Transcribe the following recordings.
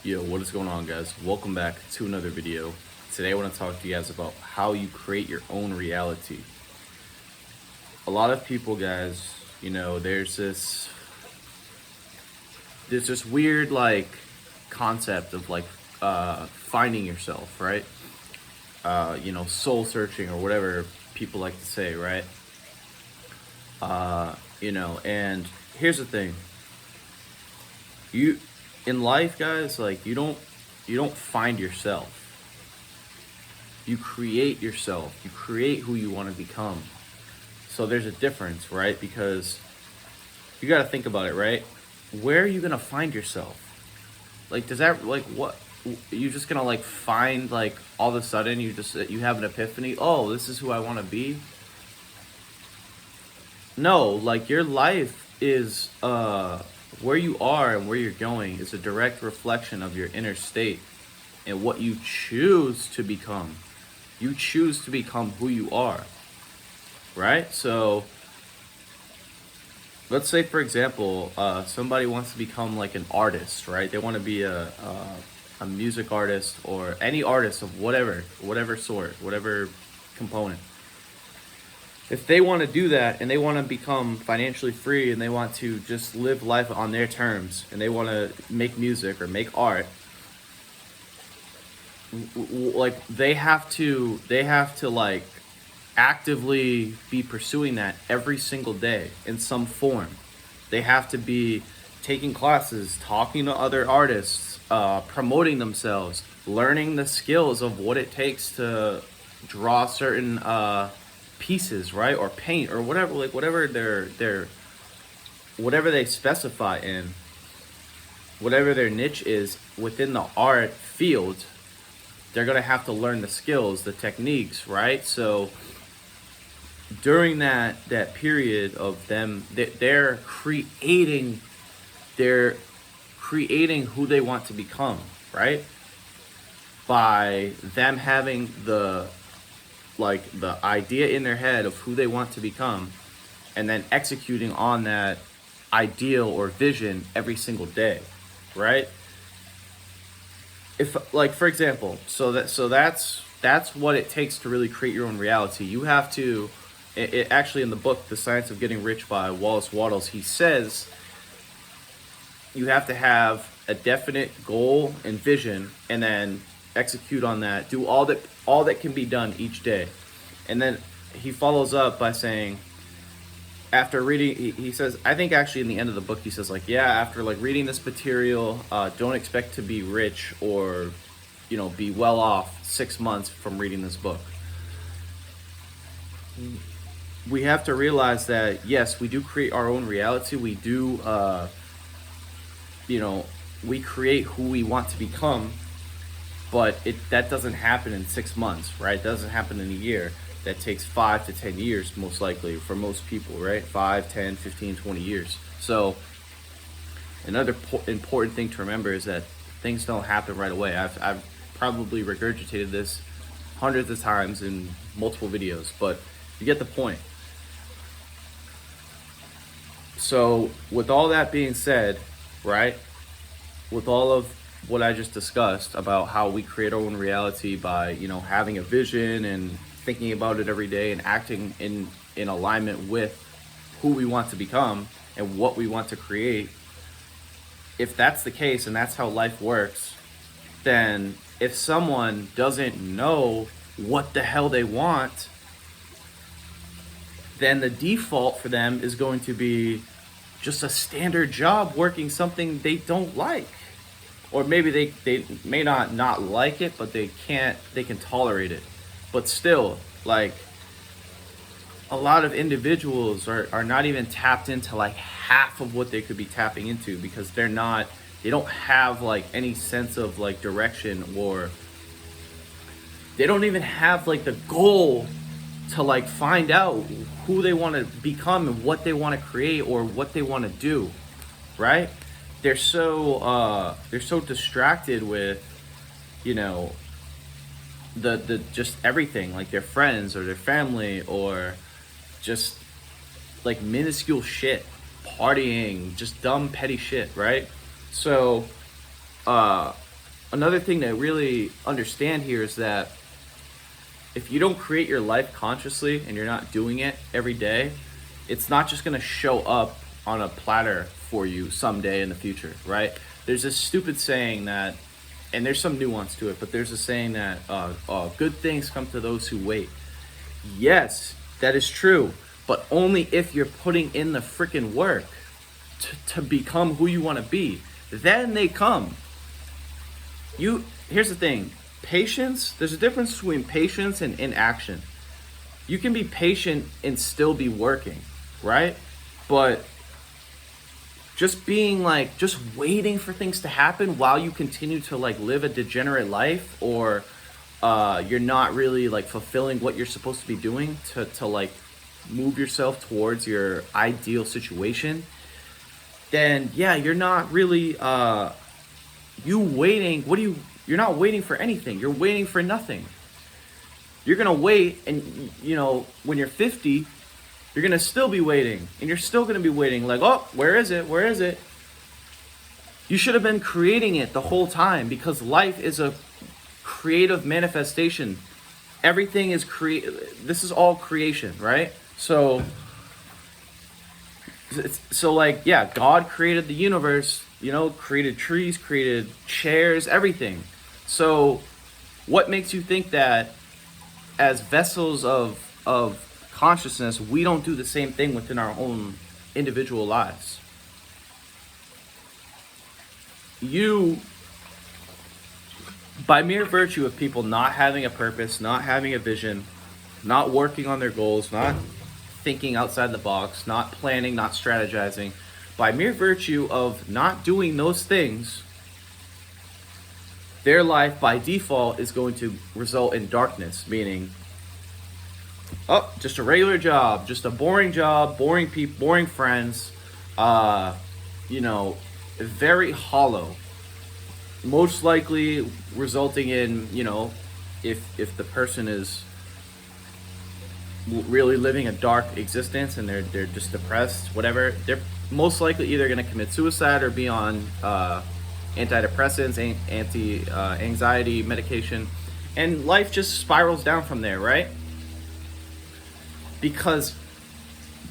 Yo, what is going on, guys? Welcome back to another video. Today I want to talk to you guys about how you create your own reality. A lot of people, guys, there's this weird concept of finding yourself, right? Soul searching or whatever people like to say, right? And here's the thing. You in life, guys, you don't find yourself. You create yourself. You create who you want to become. So there's a difference, right? Because you got to think about it, right? Where are you going to find yourself? Does that what you just going to find all of a sudden you have an epiphany, "Oh, this is who I want to be?" No, your life is where you are and where you're going is a direct reflection of your inner state and what you choose to become. You choose to become who you are, right? So let's say, for example, somebody wants to become like an artist, right? They want to be a music artist or any artist of whatever sort, whatever component. If they want to do that and they want to become financially free and they want to just live life on their terms and they want to make music or make art, they have to actively be pursuing that every single day in some form. They have to be taking classes, talking to other artists, promoting themselves, learning the skills of what it takes to draw certain pieces, right? Or paint or whatever, whatever whatever they specify in, whatever their niche is within the art field. They're going to have to learn the skills, the techniques, right? So during that period of them, they're creating who they want to become, right? By them having the idea in their head of who they want to become and then executing on that ideal or vision every single day, right? If for example, that's what it takes to really create your own reality. You have to actually, in the book The Science of Getting Rich by Wallace Wattles, he says you have to have a definite goal and vision and then execute on that. Do all that can be done each day. And then he follows up by saying, after reading, he says, I think actually in the end of the book, he says after reading this material, don't expect to be rich or, be well off 6 months from reading this book. We have to realize that, yes, we do create our own reality. We do, we create who we want to become, but that doesn't happen in 6 months, right? It doesn't happen in a year. That takes 5 to 10 years, most likely, for most people, right? 5, 10, 15, 20 years. So another important thing to remember is that things don't happen right away. I've probably regurgitated this hundreds of times in multiple videos, but you get the point. So with all that being said, right, with all of what I just discussed about how we create our own reality by, having a vision and thinking about it every day and acting in alignment with who we want to become and what we want to create. If that's the case and that's how life works, then if someone doesn't know what the hell they want, then the default for them is going to be just a standard job working something they don't like. Or maybe they may not like it, but they can tolerate it. But still, a lot of individuals are not even tapped into half of what they could be tapping into because they don't have any sense of direction, or they don't even have the goal to find out who they want to become and what they want to create or what they want to do, right? They're so distracted with the just everything, their friends or their family, or just minuscule shit, partying, just dumb petty shit, right? So another thing to really understand here is that if you don't create your life consciously and you're not doing it every day, it's not just going to show up on a platter for you someday in the future, right? There's this stupid saying that, and there's some nuance to it, but there's a saying that good things come to those who wait. Yes, that is true, but only if you're putting in the freaking work to become who you want to be. Then they come. Here's the thing. Patience, there's a difference between patience and inaction. You can be patient and still be working, right? But just being like, just waiting for things to happen while you continue to like live a degenerate life, or you're not really like fulfilling what you're supposed to be doing to like move yourself towards your ideal situation, then yeah, you're not really you're not waiting for anything. You're waiting for nothing. You're gonna wait, and when you're 50, you're gonna still be waiting, and you're still gonna be waiting like, oh, where is it? Where is it? You should have been creating it the whole time, because life is a creative manifestation. Everything is this is all creation, right? So like, yeah, God created the universe, created trees, created chairs, everything. So what makes you think that as vessels of consciousness, we don't do the same thing within our own individual lives? By mere virtue of people not having a purpose, not having a vision, not working on their goals, not thinking outside the box, not planning, not strategizing, by mere virtue of not doing those things, their life by default is going to result in darkness, meaning, just a regular job, just a boring job, boring people, boring friends, very hollow. Most likely resulting in, if the person is really living a dark existence and they're just depressed, whatever, they're most likely either going to commit suicide or be on antidepressants, anti-anxiety medication, and life just spirals down from there, right? Because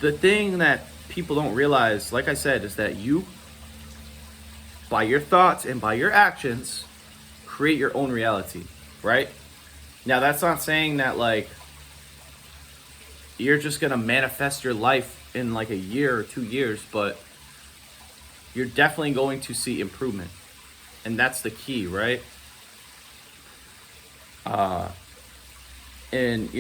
the thing that people don't realize, like I said, is that you, by your thoughts and by your actions, create your own reality, right? Now, that's not saying that like you're just gonna manifest your life in like a year or 2 years, but you're definitely going to see improvement, and that's the key, right? And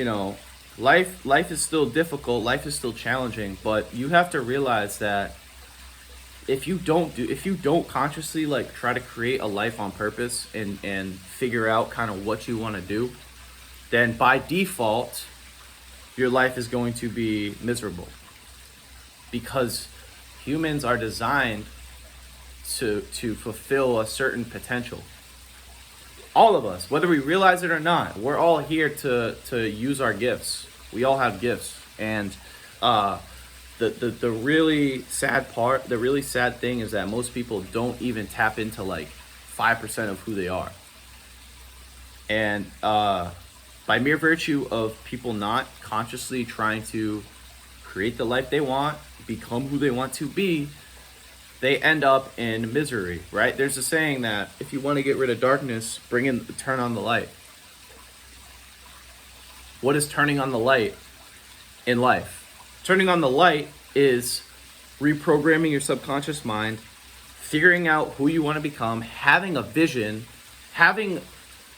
life is still difficult, life is still challenging, but you have to realize that if you don't consciously like try to create a life on purpose and figure out kind of what you want to do, then by default your life is going to be miserable, because humans are designed to fulfill a certain potential. All of us, whether we realize it or not, we're all here to use our gifts. We all have gifts, and the really sad part, the really sad thing is that most people don't even tap into like 5% of who they are. And by mere virtue of people not consciously trying to create the life they want, become who they want to be, they end up in misery, right? There's a saying that if you want to get rid of darkness, turn on the light. What is turning on the light in life? Turning on the light is reprogramming your subconscious mind, figuring out who you want to become, having a vision,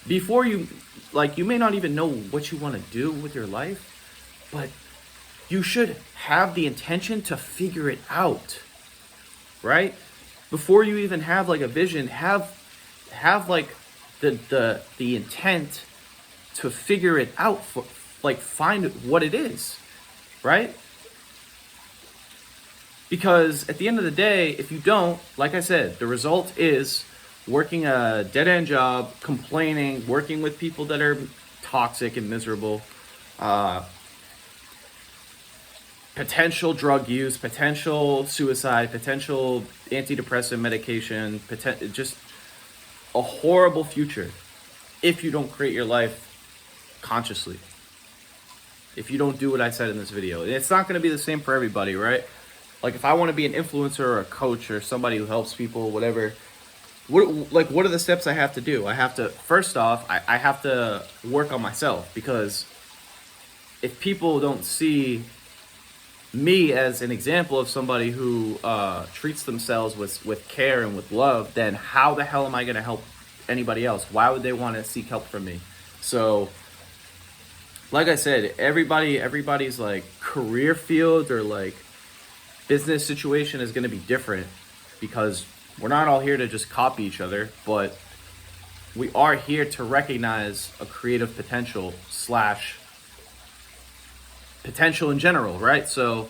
before you may not even know what you want to do with your life, but you should have the intention to figure it out, right? Before you even have like a vision, have like the intent to figure it out, find what it is, right? Because at the end of the day, if you don't, like I said, the result is working a dead-end job, complaining, working with people that are toxic and miserable, potential drug use, potential suicide, potential antidepressant medication, just a horrible future if you don't create your life consciously. If you don't do what I said in this video. It's not going to be the same for everybody, right? Like if I want to be an influencer or a coach or somebody who helps people, whatever, what are the steps I have to do? I have to, first off, I have to work on myself, because if people don't see me as an example of somebody who treats themselves with care and with love, then how the hell am I going to help anybody else? Why would they want to seek help from me? So, like I said, everybody's like career field or like business situation is going to be different, because we're not all here to just copy each other, but we are here to recognize a creative potential slash potential in general, right? So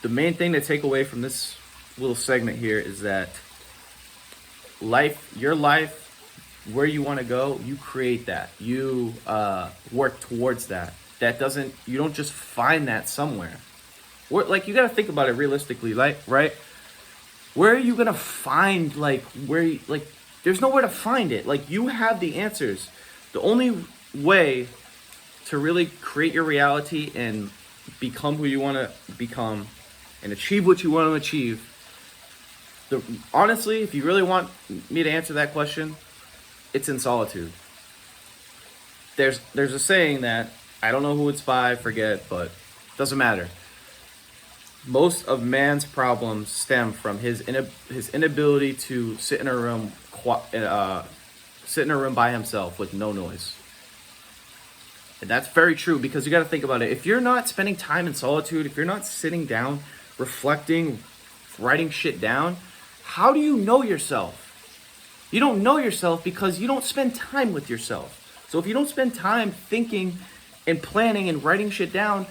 the main thing to take away from this little segment here is that your life, where you want to go, you create that. You work towards that. You don't just find that somewhere. Like, you got to think about it realistically, like, right? Where are you going to find, there's nowhere to find it. Like, you have the answers. The only way to really create your reality and become who you want to become and achieve what you want to achieve, honestly, if you really want me to answer that question, it's in solitude. There's a saying that, I don't know who it's by, I forget, but it doesn't matter. Most of man's problems stem from his inability to sit in a room by himself with no noise. And that's very true, because you got to think about it. If you're not spending time in solitude, if you're not sitting down, reflecting, writing shit down, how do you know yourself? You don't know yourself because you don't spend time with yourself. So if you don't spend time thinking and planning and writing shit down,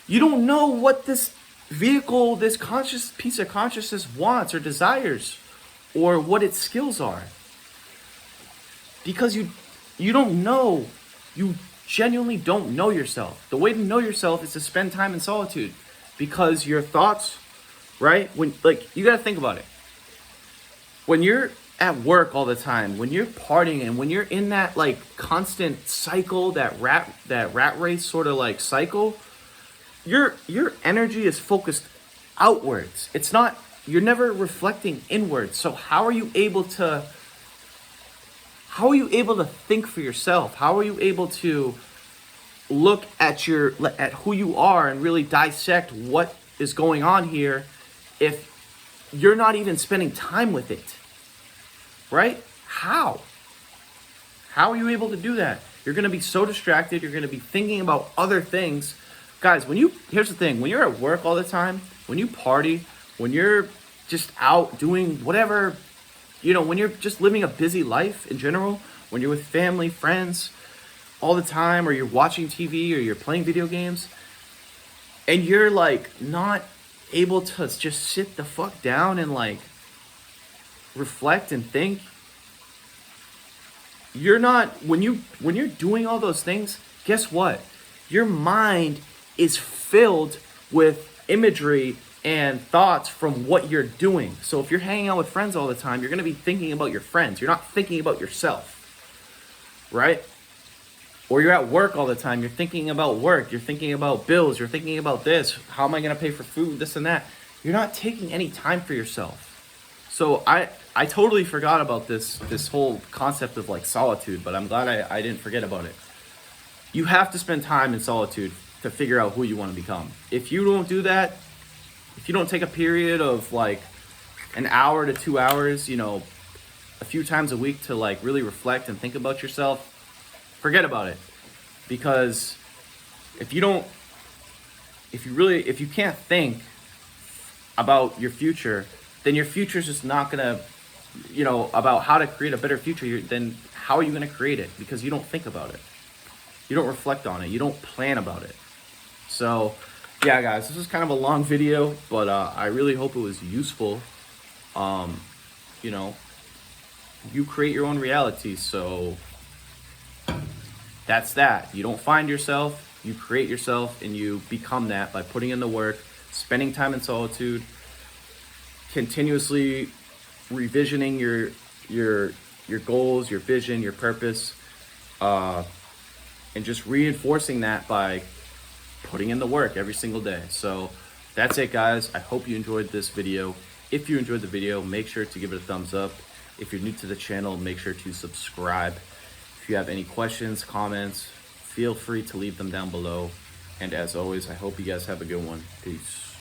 you don't know what this vehicle, this conscious piece of consciousness wants or desires, or what its skills are. Because you don't know. You genuinely don't know yourself. The way to know yourself is to spend time in solitude, because your thoughts, right? You got to think about it. When you're at work all the time, when you're partying, and when you're in that like constant cycle, that rat race sort of like cycle, your energy is focused outwards. You're never reflecting inwards. So how are you able to think for yourself? How are you able to look at who you are and really dissect what is going on here if you're not even spending time with it? Right? How are you able to do that? You're going to be so distracted. You're going to be thinking about other things. Guys, here's the thing. When you're at work all the time, when you party, when you're just out doing whatever, when you're just living a busy life in general, when you're with family, friends all the time, or you're watching TV or you're playing video games, and you're like not able to just sit the fuck down and like reflect and think, when you're doing all those things, guess what? Your mind is filled with imagery and thoughts from what you're doing. So if you're hanging out with friends all the time, you're going to be thinking about your friends. You're not thinking about yourself, right? Or you're at work all the time. You're thinking about work. You're thinking about bills. You're thinking about this. How am I going to pay for food? This and that. You're not taking any time for yourself. So I totally forgot about this whole concept of like solitude, but I'm glad I didn't forget about it. You have to spend time in solitude to figure out who you want to become. If you don't do that, if you don't take a period of like an hour to 2 hours, a few times a week to like really reflect and think about yourself, forget about it. Because if you can't think about your future, then your future is just not gonna, about how to create a better future. Then how are you gonna create it? Because you don't think about it. You don't reflect on it. You don't plan about it. So, yeah, guys, this is kind of a long video, but I really hope it was useful. You create your own reality. So that's that. You don't find yourself. You create yourself, and you become that by putting in the work, spending time in solitude, continuously revisioning your goals, your vision, your purpose, and just reinforcing that by putting in the work every single day. So that's it, guys. I hope you enjoyed this video. If you enjoyed the video, make sure to give it a thumbs up. If you're new to the channel, make sure to subscribe. If you have any questions, comments, feel free to leave them down below. And as always, I hope you guys have a good one. Peace.